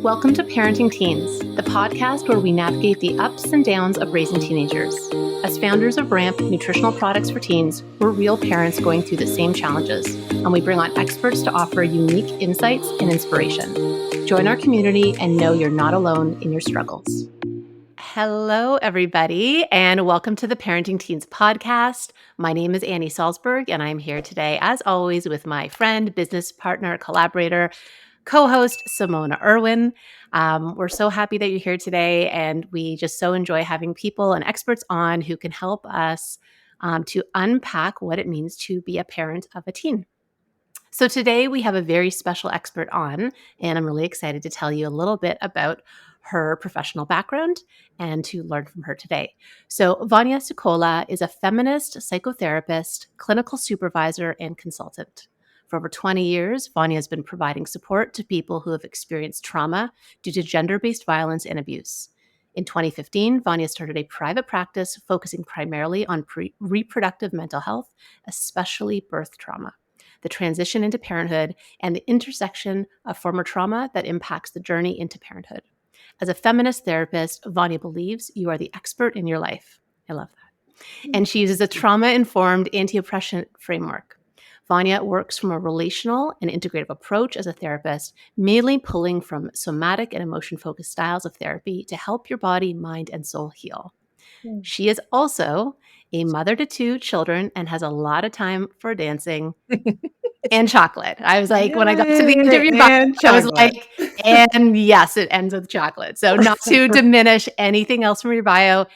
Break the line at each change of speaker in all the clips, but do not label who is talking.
Welcome to Parenting Teens, the podcast where we navigate the ups and downs of raising teenagers. As founders of Ramp Nutritional Products for Teens, we're real parents going through the same challenges, and we bring on experts to offer unique insights and inspiration. Join our community and know you're not alone in your struggles. Hello, everybody, and welcome to the Parenting Teens podcast. My name is Annie Salzberg, and I'm here today, as always, with my friend, business partner, collaborator, co-host Simona Irwin. We're so happy that you're here today, and we just so enjoy having people and experts on who can help us to unpack what it means to be a parent of a teen. So today we have a very special expert on, and I'm really excited to tell you a little bit about her professional background and to learn from her today. So Vania Sukola is a feminist, psychotherapist, clinical supervisor, and consultant. For over 20 years, Vania has been providing support to people who have experienced trauma due to gender-based violence and abuse. In 2015, Vania started a private practice focusing primarily on reproductive mental health, especially birth trauma, the transition into parenthood, and the intersection of former trauma that impacts the journey into parenthood. As a feminist therapist, Vania believes you are the expert in your life. I love that. And she uses a trauma-informed anti-oppression framework. Vania works from a relational and integrative approach as a therapist, mainly pulling from somatic and emotion-focused styles of therapy to help your body, mind, and soul heal. She is also a mother to 2 children and has a lot of time for dancing and chocolate. I was like, when I got to the interview box, I was like, and yes, it ends with chocolate. So not to diminish anything else from your bio.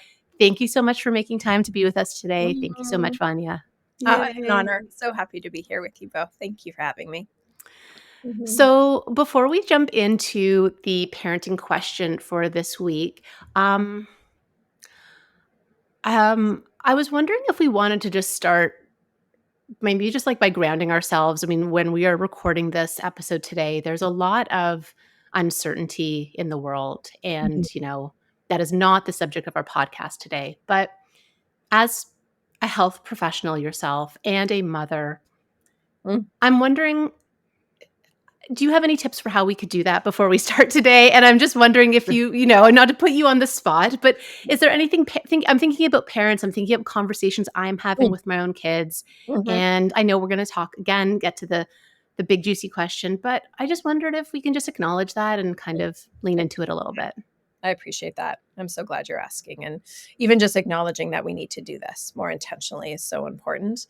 Thank you so much for making time to be with us today. Thank you so much, Vania.
It's an honor. So happy to be here with you both. Thank you for having me.
So before we jump into the parenting question for this week, I was wondering if we wanted to just start maybe just like by grounding ourselves. I mean, when we are recording this episode today, there's a lot of uncertainty in the world. And, that is not the subject of our podcast today. But as a health professional yourself and a mother, I'm wondering, do you have any tips for how we could do that before we start today? And I'm just wondering if not to put you on the spot, but is there anything, I'm thinking about parents, I'm thinking of conversations I'm having with my own kids. And I know we're going to talk again, get to the big juicy question, but I just wondered if we can just acknowledge that and kind of lean into it a little bit.
I appreciate that. I'm so glad you're asking. And even just acknowledging that we need to do this more intentionally is so important.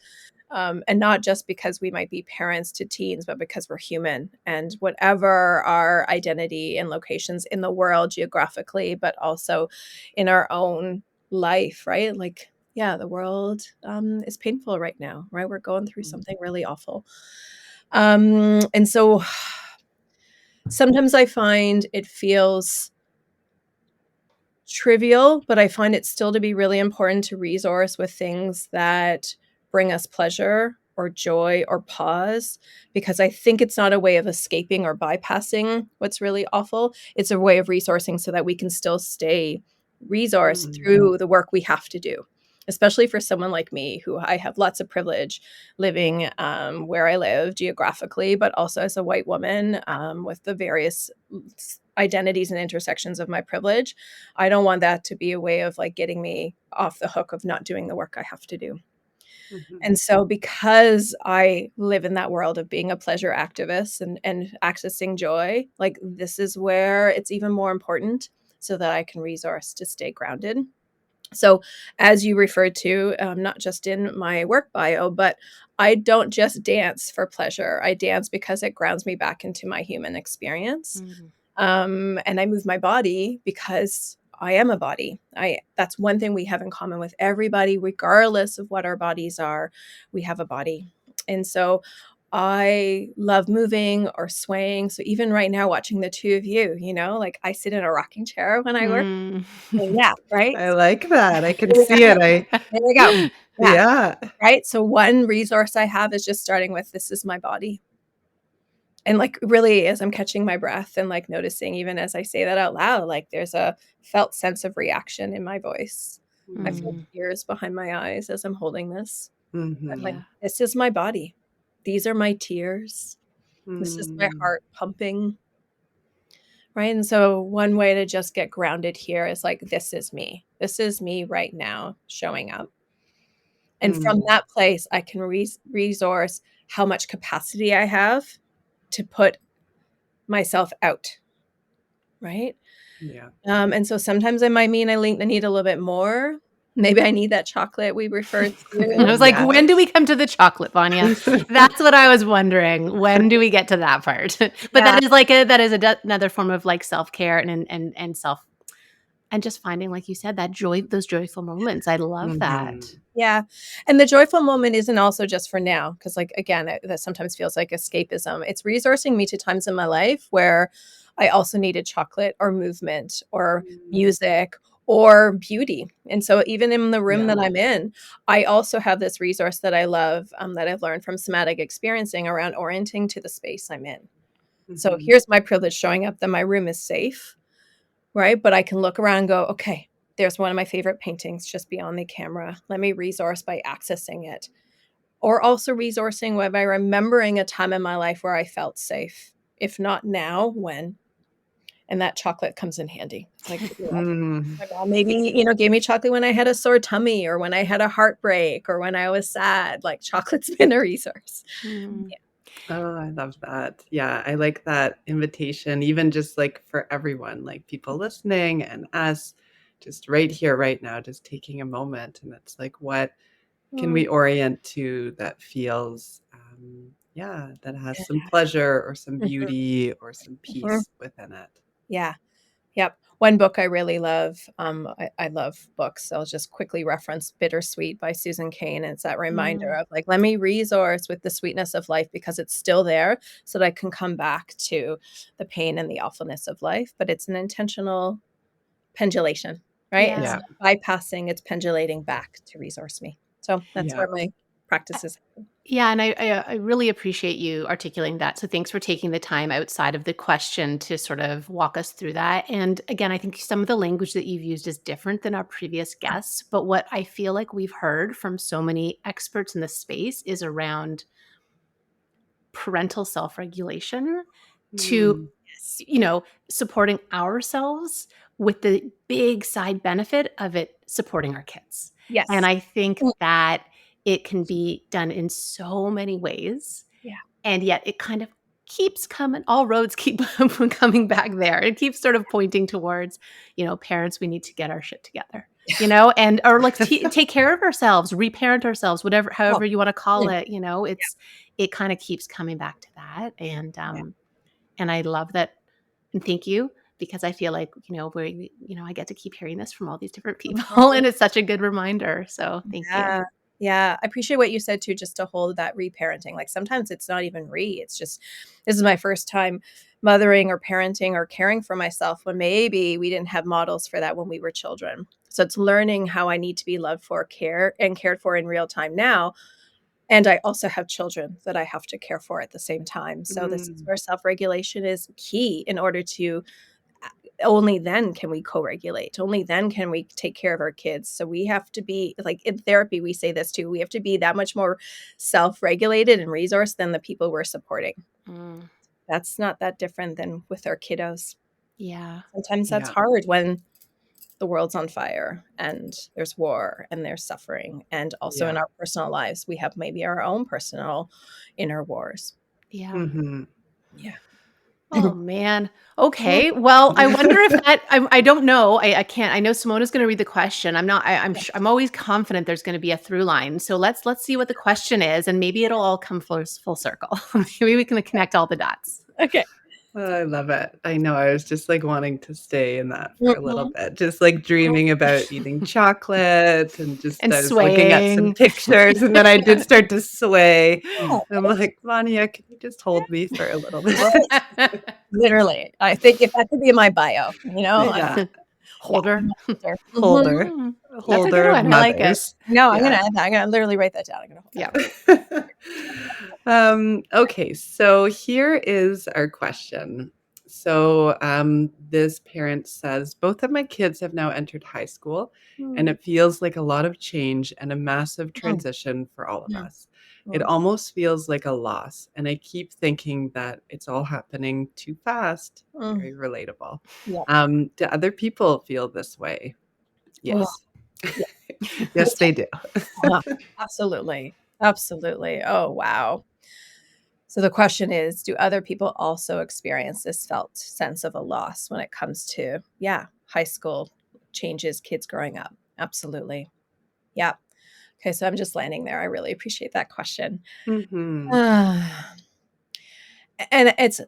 And not just because we might be parents to teens, but because we're human, and whatever our identity and locations in the world geographically, but also in our own life, right? Like, yeah, the world is painful right now, right? We're going through something really awful. And so sometimes I find it feels trivial, but I find it still to be really important to resource with things that bring us pleasure or joy or pause, because I think it's not a way of escaping or bypassing what's really awful. It's a way of resourcing so that we can still stay resourced through the work we have to do, especially for someone like me, who I have lots of privilege living where I live geographically, but also as a white woman with the various identities and intersections of my privilege. I don't want that to be a way of like getting me off the hook of not doing the work I have to do. And so because I live in that world of being a pleasure activist and accessing joy, like this is where it's even more important so that I can resource to stay grounded. So as you referred to, not just in my work bio, but I don't just dance for pleasure. I dance because it grounds me back into my human experience. And I move my body because I am a body. That's one thing we have in common with everybody, regardless of what our bodies are. We have a body. And so I love moving or swaying. So even right now, watching the two of you, like I sit in a rocking chair when I work. Yeah, right.
I like that. I can see it.
There we go.
Yeah.
Right. So one resource I have is just starting with, this is my body. And like really, as I'm catching my breath and like noticing, even as I say that out loud, like there's a felt sense of reaction in my voice. I feel tears behind my eyes as I'm holding this. I'm like, this is my body. These are my tears. This is my heart pumping. right? And so one way to just get grounded here is like, this is me. This is me right now showing up. And from that place, I can resource how much capacity I have to put myself out, right?
Yeah.
And so sometimes it might mean I need a little bit more. Maybe I need that chocolate we referred
I
to.
was like, when do
Yes.
we come to the chocolate, Vanya? That's what I was wondering. When do we get to that part? But
Yeah.
another form of like self-care and self and just finding, like you said, that joy, those joyful moments. I love that.
Mhm.
Yeah. And the joyful moment isn't also just for now, because like again, that sometimes feels like escapism. It's resourcing me to times in my life where I also needed chocolate or movement or music or beauty. And so even in the room
Yeah.
that I'm in, I also have this resource that I love, that I've learned from somatic experiencing around orienting to the space I'm in. So
Mhm.
here's my privilege showing up that my room is safe, right? But I can look around and go, okay, there's one of my favorite paintings just beyond the camera. Let me resource by accessing it. Or also resourcing by remembering a time in my life where I felt safe. If not now, when? And that chocolate comes in handy. It's like,
Mm.
my mom maybe, gave me chocolate when I had a sore tummy or when I had a heartbreak or when I was sad. Like chocolate's been a resource.
Mm.
Oh, I love that. Yeah, I like that invitation, even just like for everyone, like people listening and us, just right here, right now, just taking a moment. And it's like, what can
Mm,
we orient to that feels, yeah, that has some pleasure or some
mhm,
beauty or some
mhm.
peace within it?
Yeah. Yep. One book I really love, I love books. So I'll just quickly reference Bittersweet by Susan Cain. It's that reminder
Mm.
of like, let me resource with the sweetness of life because it's still there so that I can come back to the pain and the awfulness of life. But it's an intentional pendulation, right? It's
Yeah.
Yeah,
not bypassing, it's pendulating back to resource me. So that's
yeah.
where my practice is.
Yeah, and I really appreciate you articulating that. So thanks for taking the time outside of the question to sort of walk us through that. And again, I think some of the language that you've used is different than our previous guests. But what I feel like we've heard from so many experts in the space is around parental self-regulation to,
Mm,
Yes.
supporting ourselves with the big side benefit of it supporting our kids. And
Yes.
I think
Mm,
that it can be done in so many ways,
yeah.
and yet it kind of keeps coming, all roads keep coming back there. It keeps sort of pointing towards, parents, we need to get our shit together, and or like take care of ourselves, reparent ourselves, whatever,
Oh,
however you want to call
mm,
it, it kind of keeps coming back to that.
yeah.
And I love that. And thank you, because I feel like, I get to keep hearing this from all these different people
Mhm.
and it's such a good reminder. So thank you.
Yeah. Yeah. I appreciate what you said too, just to hold that reparenting. Like sometimes it's not even it's just this is my first time mothering or parenting or caring for myself when maybe we didn't have models for that when we were children. So it's learning how I need to be loved for, care and cared for in real time now. And I also have children that I have to care for at the same time. So this is
mm,
where self-regulation is key in order to only then can we co-regulate. Only then can we take care of our kids. So we have to be like in therapy, we say this too. We have to be that much more self-regulated and resourced than the people we're supporting.
Mm,
That's not that different than with our kiddos.
yeah.
Sometimes that's
yeah,
hard when the world's on fire and there's war and there's suffering. And also in
yeah.
our personal lives, we have maybe our own personal inner wars.
Yeah.
Mhm.
Yeah.
Oh man. Okay. Well, I wonder if that I don't know. I can't. I know Simona's going to read the question. I'm not. I'm always confident there's going to be a through line. So let's see what the question is, and maybe it'll all come full circle. Maybe we can connect all the dots.
Okay.
Oh, I love it. I know, I was just, like, wanting to stay in that for a little
Mhm.
bit, just, like, dreaming about eating chocolate and just
And
I was looking at some
swaying.
pictures, and then I did start to sway.
Oh,
I'm like, "Vanya, can you just hold me for a little bit?"
right. Literally. I think if that could be in my bio,
Yeah,
yeah,
Holder.
I'm a holder. Mhm.
holder,
Mm, that's a good
holder of
one. I like it.
mothers.
No, I'm gonna
Yeah.
add that. I'm gonna literally write that down. I'm
Yeah.
gonna
Okay, so here is our question. So, this parent says, both of my kids have now entered high school, and
Mm,
it feels like a lot of change and a massive
mm,
transition for all of
mm,
us. it
Mm.
almost feels like a loss. And I keep thinking that it's all happening too fast.
Mm.
Very relatable.
Yeah.
Do other people feel this way?
Oh,
Yes.
yeah.
Yes, they do.
Uh-huh. Absolutely. Absolutely. Oh, wow. So the question is, do other people also experience this felt sense of a loss when it comes to, yeah, high school changes, kids growing up? Absolutely. Yeah. Okay, so I'm just landing there. I really appreciate that question.
Mhm.
Ah, and it's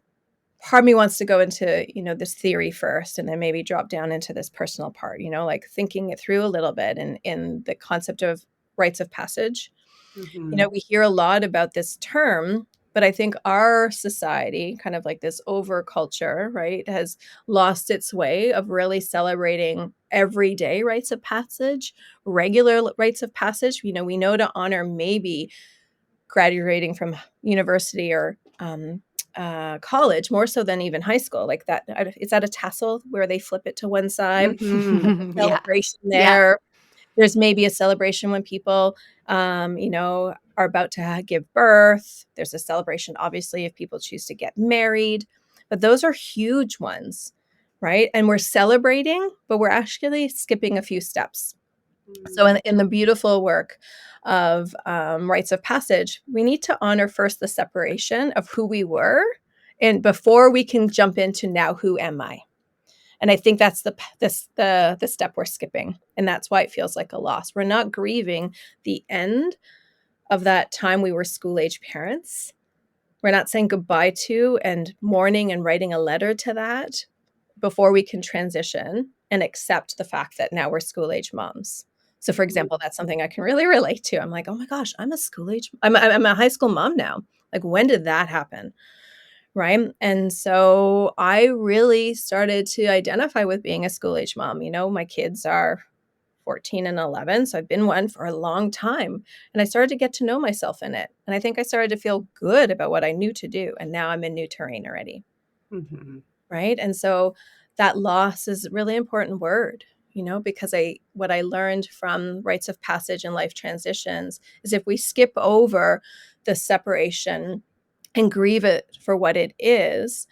part of me wants to go into, this theory first and then maybe drop down into this personal part, like thinking it through a little bit and in the concept of rites of passage.
Mhm.
We hear a lot about this term, but I think our society, kind of like this over culture, right, has lost its way of really celebrating everyday rites of passage, regular rites of passage. We know to honor maybe graduating from university or college more so than even high school. Like that, is that a tassel where they flip it to one side? Like a
Yeah.
celebration
Yeah.
there. There's maybe a celebration when people, are about to give birth. There's a celebration, obviously, if people choose to get married. But those are huge ones, right? And we're celebrating, but we're actually skipping a few steps. So,
Mm.
in the beautiful work of rites of passage, we need to honor first the separation of who we were, and before we can jump into now, who am I? And I think that's the step we're skipping, and that's why it feels like a loss. We're not grieving the end of that time we were school-age parents. We're not saying goodbye to and mourning and writing a letter to that before we can transition and accept the fact that now we're school-age moms. So, for example, that's something I can really relate to. I'm like, "Oh my gosh, I'm a high school mom now." Like, when did that happen? Right? And so I really started to identify with being a school age mom. My kids are 14 and 11, so I've been one for a long time. And I started to get to know myself in it. And I think I started to feel good about what I knew to do. And now I'm in new terrain already.
Mhm.
Right? And so that loss is a really important word, because what I learned from rites of passage and life transitions is if we skip over the separation and grieve it for what it is,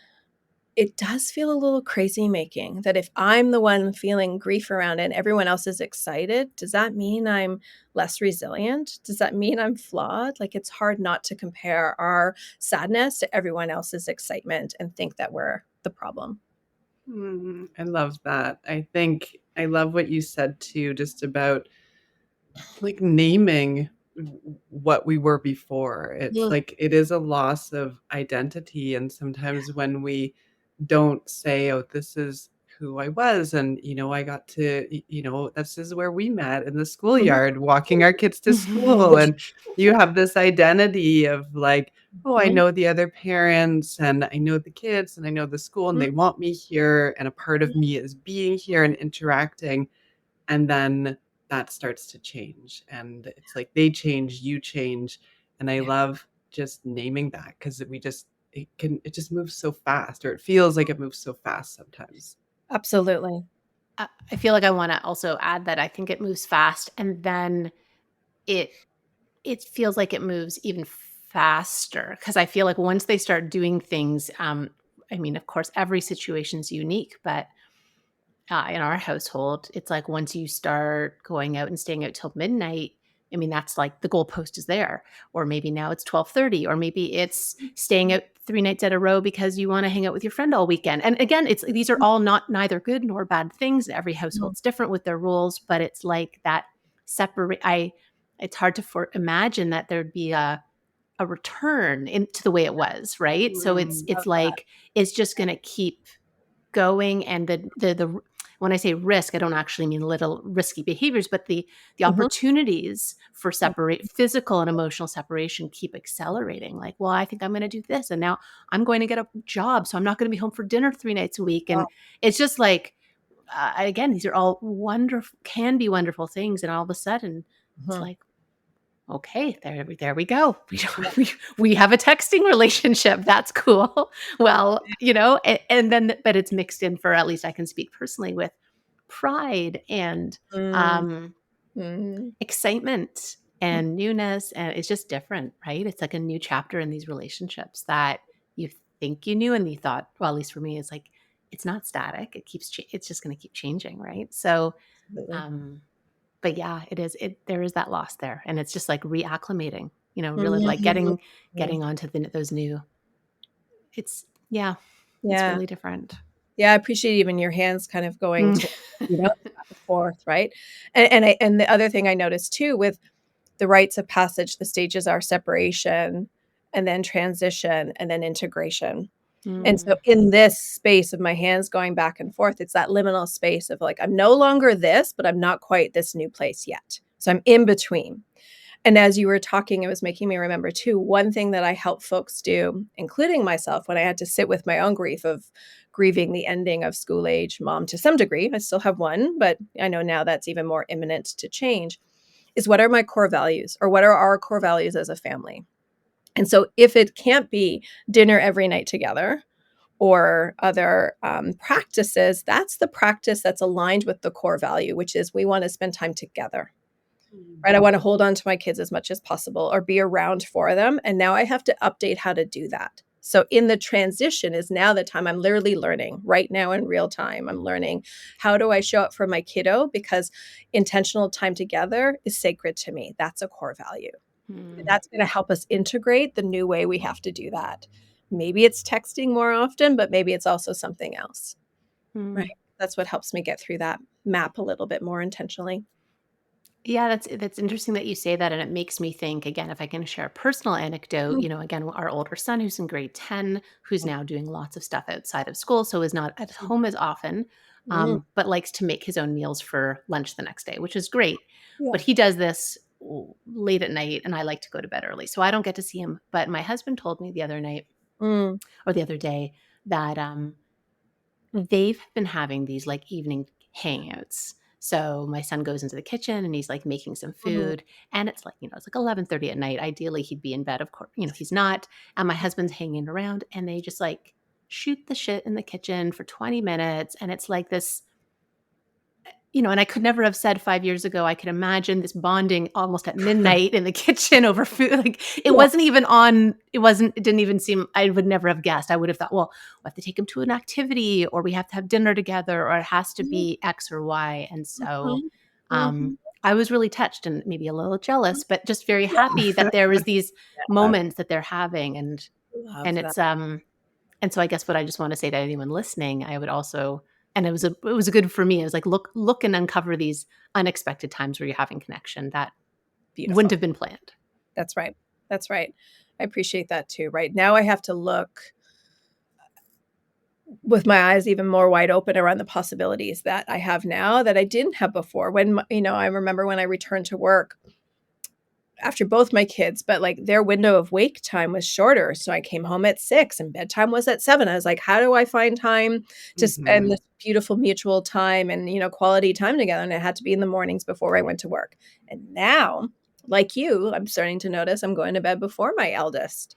it does feel a little crazy making that if I'm the one feeling grief around it and everyone else is excited, does that mean I'm less resilient? Does that mean I'm flawed? Like, it's hard not to compare our sadness to everyone else's excitement and think that we're the problem.
I love that. I think I love what you said too, just about like naming what we were before. It's
Mm,
like it is a loss of identity. And sometimes when we don't say, oh, this is who I was, and I got to, this is where we met in the
mhm,
schoolyard, walking our kids to school. And you have this identity of like, oh, I
mhm,
know the other parents and I know the kids and I know the school and
mhm,
they want me here. And a part of me is being here and interacting. And then that starts to change, and it's like they change, you change, and I
yeah,
love just naming that because it just moves so fast, or it feels like it moves so fast sometimes.
absolutely.
I feel like I want to also add that I think it moves fast, and then it it feels like it moves even faster because I feel like once they start doing things, I mean, of course, every situation's unique, but in our household, it's like once you start going out and staying out till midnight, I mean, that's like the goalpost is there. Or maybe now it's 12:30, or maybe it's staying out 3 nights at a row because you wanna hang out with your friend all weekend. And again, it's these are all not neither good nor bad things. Every
Mhm,
household's different with their rules, but it's like that separate I it's hard to imagine that there'd be a return into the way it was, right? So it's
Mm.
love that.
like it's just gonna keep going, and the when I say risk, I don't actually mean little risky behaviors, but the
Mhm,
opportunities for
mhm,
separate physical and emotional separation keep accelerating. Like, well, I think I'm going to do this, and now I'm going to get a job, so I'm not going to be home for dinner 3 nights a week,
wow,
and it's just like again, these are all wonderful, can be wonderful things, and all of a sudden, it's
mhm,
like, okay, there we go.
yeah,
We have a texting relationship. That's cool. Well, and then but it's mixed in for, at least I can speak personally, with pride and
mm,
um
mm,
excitement and newness, and it's just different, right? It's like a new chapter in these relationships that you think you knew and you thought, well, at least for me, it's like it's not static. It's just going to keep changing, right? So,
Absolutely.
but yeah, it is. There is that loss there, and it's just like reacclimating. Really like
Mhm.
getting onto those new. It's it's
Yeah.
really different.
Yeah, I appreciate even your hands kind of going
Mm.
to, back and forth, right? And the other thing I noticed too with the rites of passage, the stages are separation and then transition and then integration. And so
Mm.
in this space of my hands going back and forth, it's that liminal space of like, I'm no longer this, but I'm not quite this new place yet. So I'm in between. And as you were talking, it was making me remember too, one thing that I help folks do, including myself, when I had to sit with my own grief of grieving the ending of school age mom to some degree. I still have one, but I know now that's even more imminent to change, is what are my core values or what are our core values as a family? And so if it can't be dinner every night together, or other practices, that's the practice that's aligned with the core value, which is we want to spend time together, right? I want to hold on to my kids as much as possible or be around for them. And now I have to update how to do that. So in the transition is now the time I'm literally learning right now in real time. I'm learning how do I show up for my kiddo because intentional time together is sacred to me. That's a core value. And
Mm.
that's going to help us integrate the new way we have to do that. Maybe it's texting more often, but maybe it's also something else, right?
Mm.
That's what helps me get through that map a little bit more intentionally.
Yeah, that's interesting that you say that, and it makes me think again. If I can share a personal anecdote, again, our older son, who's in grade 10, who's now doing lots of stuff outside of school, so is not at home as often,
Mm,
but likes to make his own meals for lunch the next day, which is great. But
yeah.
he does this late at night, and I like to go to bed early, so I don't get to see him. But my husband told me the other night
Mm,
or the other day that they've been having these like evening hangouts. So my son goes into the kitchen and he's like making some
mhm,
food, and it's like, it's like 11:30 at night. Ideally he'd be in bed, of course, he's not. And my husband's hanging around, and they just like shoot the shit in the kitchen for 20 minutes, and it's like this, and I could never have said 5 years ago, I could imagine this bonding almost at midnight in the kitchen over food. Like,
yeah,
it didn't even seem, I would never have guessed. I would have thought, well, we have to take him to an activity, or we have to have dinner together, or it has to
mhm,
be X or Y. And so,
mhm,
um,
mhm.
I was really touched and maybe a little jealous, but just very
Yeah,
happy that there was these
I
moments that they're having. And
love that.
it's, and so I guess what I just want to say to anyone listening, I would also, and it was good for me. It was like, look and uncover these unexpected times where you're having connection that wouldn't
Beautiful.
have been planned.
That's right. That's right. I appreciate that too. Right now, I have to look with my eyes even more wide open around the possibilities that I have now that I didn't have before. I remember when I returned to work after both my kids, but like their window of wake time was shorter. So I came home at 6 and bedtime was at 7. I was like, how do I find time to spend
Mhm.
this beautiful mutual time and, quality time together? And it had to be in the mornings before I went to work. And now, like you, I'm starting to notice I'm going to bed before my eldest.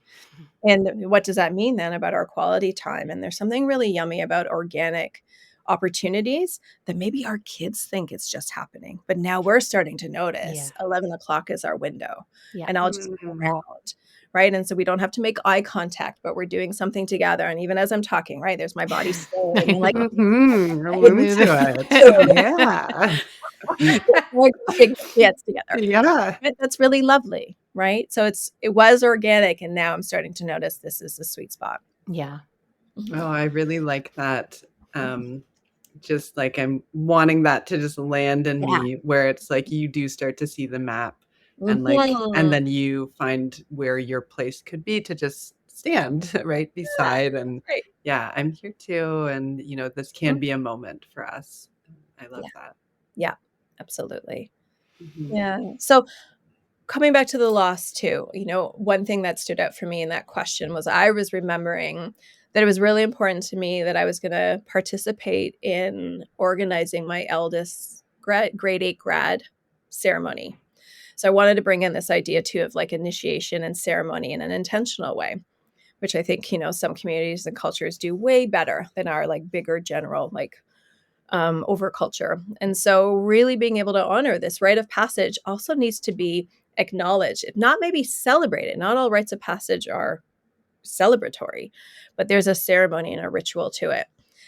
And what does that mean then about our quality time? And there's something really yummy about organic opportunities that maybe our kids think it's just happening. But now we're starting to
Yeah.
notice 11 o'clock is our window.
Yeah.
And I'll just be
Mm.
around. Right. And so we don't have to make eye contact, but we're doing something together. And even as I'm talking, right, there's my body swaying and like,
Mhm. I'm
it's
into it. Yeah.
we're clapping our hands together.
Yeah.
But that's really lovely. Right. So it was organic. And now I'm starting to notice this is the sweet spot.
Yeah.
Oh,
Mhm.
I really like that. Um, just like I'm wanting that to just land in
Yeah.
me where it's like you do start to see the map and
Mhm.
then you find where your place could be to just stand right
Yeah,
beside and
right.
yeah, I'm here too and this can
Mhm.
be a moment for us. I love
Yeah,
that.
yeah, absolutely.
Mhm.
Yeah. So coming back to the loss too, one thing that stood out for me in that question was I was remembering that it was really important to me that I was going to participate in organizing my eldest grade 8 grad ceremony. So I wanted to bring in this idea too of like initiation and ceremony in an intentional way, which I think, some communities and cultures do way better than our like bigger general like over culture. And so really being able to honor this rite of passage also needs to be acknowledge, if not maybe celebrate it. Not all rites of passage are celebratory, but there's a ceremony and a ritual to it.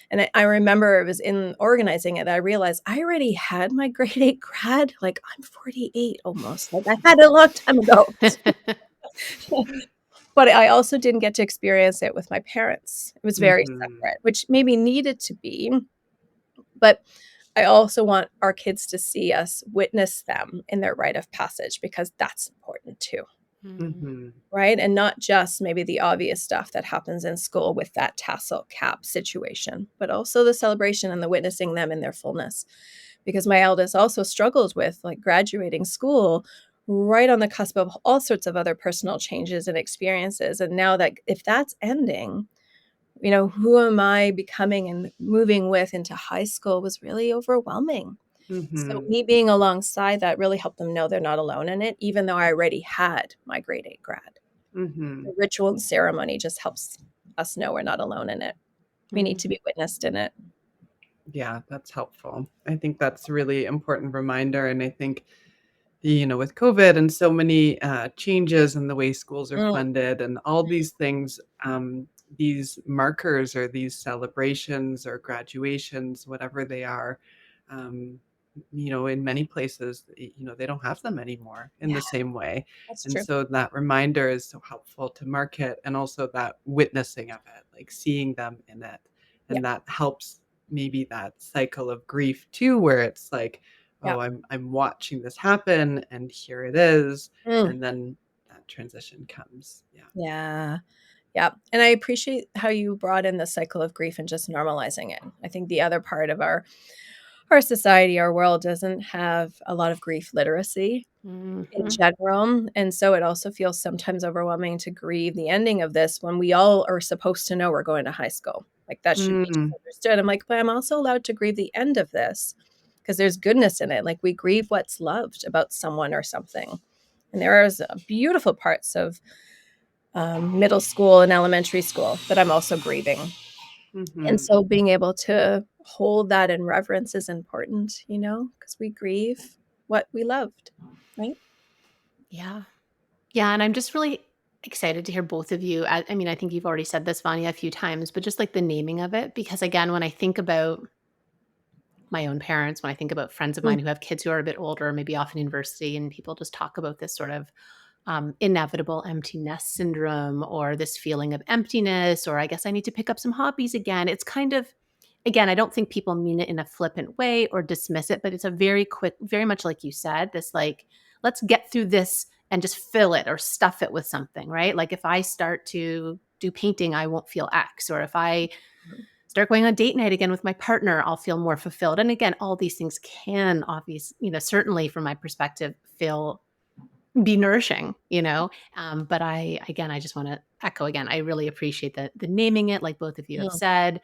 And I remember it was in organizing it that I realized I already had my grade 8 grad. Like, I'm 48 almost. Like, I had it a long time ago. But I also didn't get to experience it with my parents. It was very separate, which maybe needed to be. But I also want our kids to see us witness them in their rite of passage, because that's important too. Right? And not just maybe the obvious stuff that happens in school with that tassel cap situation, but also the celebration and the witnessing them in their fullness. Because my eldest also struggled with like graduating school right on the cusp of all sorts of other personal changes and experiences. And now that if that's ending, who am I becoming and moving with into high school was really overwhelming. So me being alongside that really helped them know they're not alone in it, even though I already had my grade 8 grad. The ritual and ceremony just helps us know we're not alone in it. We need to be witnessed in it.
Yeah, that's helpful. I think that's a really important reminder. And I think, with COVID and so many changes in the way schools are funded and all these things, these markers or these celebrations or graduations, whatever they are, in many places, they don't have them anymore in the same way.
That's
And
true.
so that reminder is so helpful to mark it, and also that witnessing of it, like seeing them in it.
Yeah.
And that helps maybe that cycle of grief too, where it's like,
Yeah.
oh, I'm watching this happen and here it is. And then that transition comes. Yeah.
Yeah. Yeah. And I appreciate how you brought in the cycle of grief and just normalizing it. I think the other part of our society, our world doesn't have a lot of grief literacy in general. And so it also feels sometimes overwhelming to grieve the ending of this when we all are supposed to know we're going to high school. Like that should be just understood. I'm like, but I'm also allowed to grieve the end of this because there's goodness in it. Like we grieve what's loved about someone or something. And there are beautiful parts of middle school and elementary school that I'm also grieving. And so being able to hold that in reverence is important, because we grieve what we loved, right?
Yeah. Yeah. And I'm just really excited to hear both of you. I mean, I think you've already said this, Vania, a few times, but just like the naming of it, because again, when I think about my own parents, when I think about friends of mine who have kids who are a bit older, maybe off in university, and people just talk about this sort of inevitable empty nest syndrome, or this feeling of emptiness, or I guess I need to pick up some hobbies again. It's kind of, again, I don't think people mean it in a flippant way or dismiss it, but it's a very quick, very much like you said, this like, let's get through this and just fill it or stuff it with something, right? Like if I start to do painting, I won't feel X. Or if I start going on date night again with my partner, I'll feel more fulfilled. And again, all these things can obviously, certainly from my perspective, be nourishing, but I just want to echo again, I really appreciate the naming it, like both of you have said,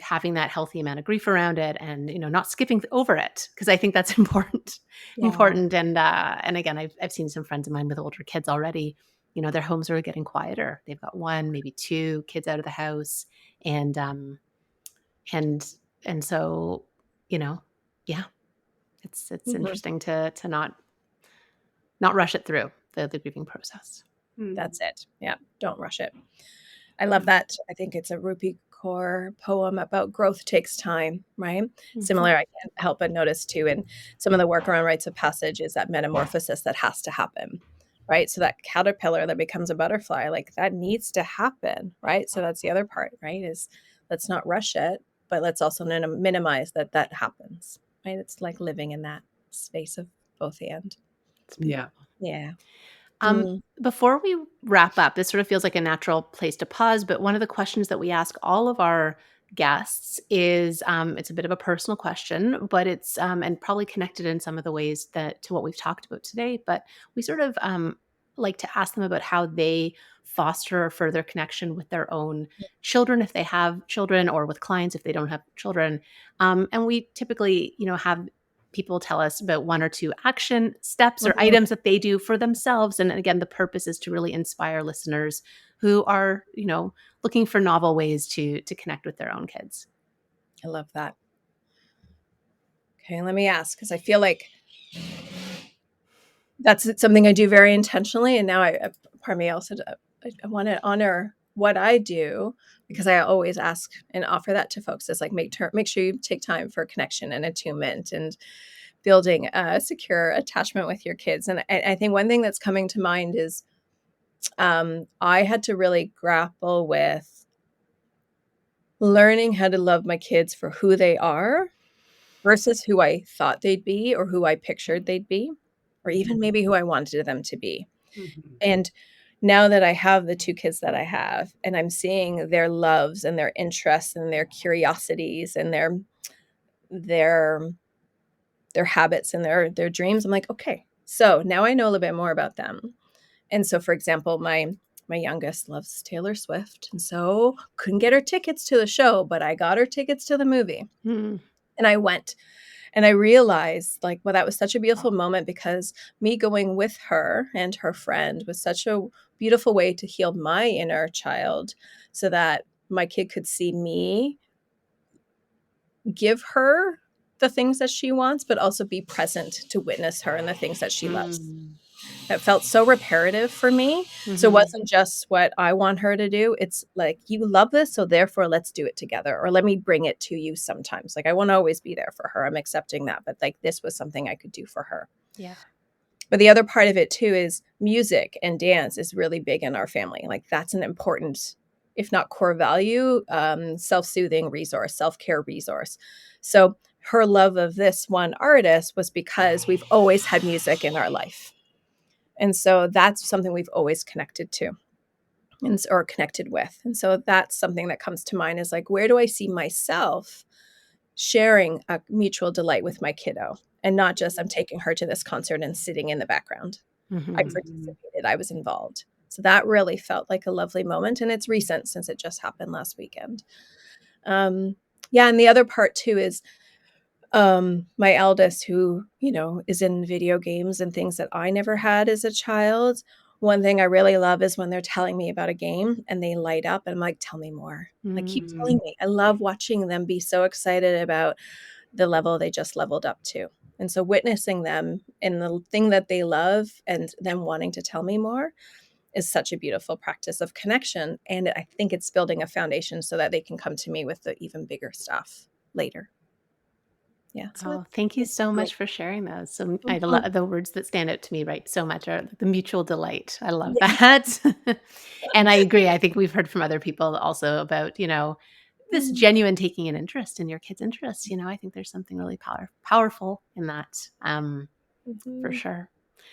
having that healthy amount of grief around it, and not skipping over it, because I think that's important. And again, I've seen some friends of mine with older kids already. Their homes are getting quieter. They've got one, maybe two kids out of the house, and so yeah, it's interesting to not rush it through the grieving process.
That's it. Yeah. Don't rush it. I love that. I think it's a Rupi Kaur poem about growth takes time, right? Similar, I can't help but notice too, in some of the work around rites of passage is that metamorphosis that has to happen, right? So that caterpillar that becomes a butterfly, like that needs to happen, right? So that's the other part, right? Is let's not rush it, but let's also minimize that happens, right? It's like living in that space of both and.
Yeah.
Yeah.
Before we wrap up, this sort of feels like a natural place to pause, but one of the questions that we ask all of our guests is, it's a bit of a personal question, but it's, and probably connected in some of the ways that to what we've talked about today, but we sort of like to ask them about how they foster a further connection with their own children, if they have children, or with clients if they don't have children. And we typically, have people tell us about one or two action steps or items that they do for themselves. And again, the purpose is to really inspire listeners who are, looking for novel ways to connect with their own kids.
I love that. Okay, let me ask, because I feel like that's something I do very intentionally. And now part of me also, I want to honor what I do, because I always ask and offer that to folks. Is like, make sure you take time for connection and attunement and building a secure attachment with your kids. And I think one thing that's coming to mind is I had to really grapple with learning how to love my kids for who they are versus who I thought they'd be, or who I pictured they'd be, or even maybe who I wanted them to be.
Mhm.
And now that I have the two kids that I have, and I'm seeing their loves and their interests and their curiosities and their habits and their dreams, I'm like, okay, so now I know a little bit more about them. And so, for example, my youngest loves Taylor Swift, and so couldn't get her tickets to the show, but I got her tickets to the movie.
Mm.
And I went, and I realized, like, well, that was such a beautiful moment, because me going with her and her friend was such a beautiful way to heal my inner child, so that my kid could see me give her the things that she wants, but also be present to witness her and the things that she loves.
Mm.
It felt so reparative for me. So it
Mhm.
wasn't just what I want her to do. It's like, you love this, so therefore let's do it together, or let me bring it to you sometimes. Like, I won't always be there for her. I'm accepting that. But like, this was something I could do for her.
Yeah.
But the other part of it too is music and dance is really big in our family. Like, that's an important, if not core value, self-soothing resource, self-care resource. So her love of this one artist was because we've always had music in our life. And so that's something we've always connected to, or connected with. And so that's something that comes to mind, is like, where do I see myself sharing a mutual delight with my kiddo? And not just, I'm taking her to this concert and sitting in the background. I
Mhm.
participated, I was involved. So that really felt like a lovely moment. And it's recent, since it just happened last weekend. Yeah. And the other part too is my eldest, who, is in video games and things that I never had as a child. One thing I really love is when they're telling me about a game and they light up, and I'm like, tell me more. Like, keep
Mm.
telling me. I love watching them be so excited about the level they just leveled up to. And so witnessing them in the thing that they love and them wanting to tell me more is such a beautiful practice of connection. And I think it's building a foundation so that they can come to me with the even bigger stuff later. Yeah. So
Oh, thank you
it's
so
great.
much for sharing those. So I
Mhm.
the words that stand out to me, right, so much are the mutual delight. I love
Yeah.
that. And I agree. I think we've heard from other people also about, this
Mm.
genuine taking an interest in your kids' interests. I think there's something really powerful in that, for
Mhm.
sure.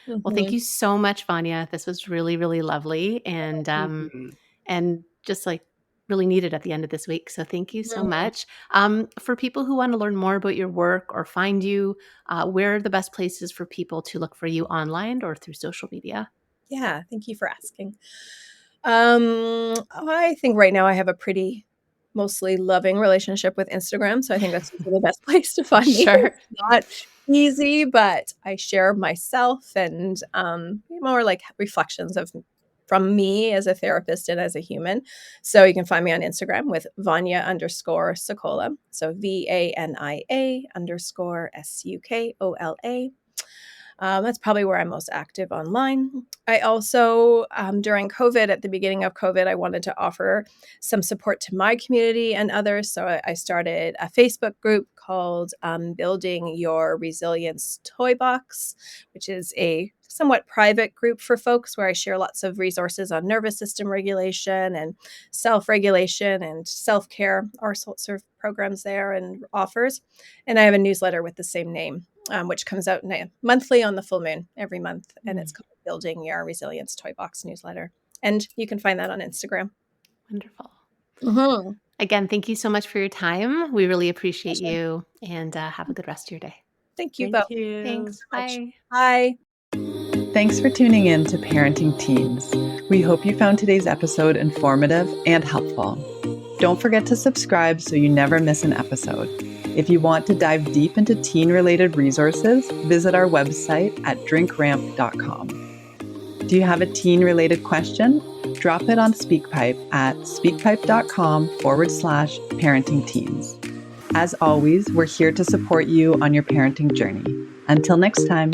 Well, thank
Mhm.
you so much, Vanya. This was really, really lovely,
Mhm.
and just like really needed at the end of this week. So thank you so
Mm.
much. For people who want to learn more about your work or find you, where are the best places for people to look for you online or through social media?
Yeah, thank you for asking. I think right now I have a pretty mostly loving relationship with Instagram, so I think that's usually the best place to find me.
Sure.
It's not easy, but I share myself and, more like reflections of from me as a therapist and as a human. So you can find me on Instagram with Vania_Sukola. So VANIA_SUKOLA. That's probably where I'm most active online. I also, during COVID, at the beginning of COVID, I wanted to offer some support to my community and others. So I started a Facebook group called Building Your Resilience Toy Box, which is a somewhat private group for folks, where I share lots of resources on nervous system regulation and self-regulation and self-care, all sorts of programs there and offers. And I have a newsletter with the same name, which comes out monthly on the full moon every month. And it's
Mm,
called Building Your Resilience Toy Box newsletter. And you can find that on Instagram.
wonderful.
Mhm.
Again, thank you so much for your time. We really appreciate
Pleasure.
you, and have a good rest of your day.
Thank you both
Thank you.
Thanks.
so much.
Bye.
Bye.
Thanks for tuning in to Parenting Teens. We hope you found today's episode informative and helpful. Don't forget to subscribe so you never miss an episode. If you want to dive deep into teen-related resources, visit our website at drinkramp.com. Do you have a teen-related question? Drop it on SpeakPipe at speakpipe.com/parenting teens. As always, we're here to support you on your parenting journey. Until next time.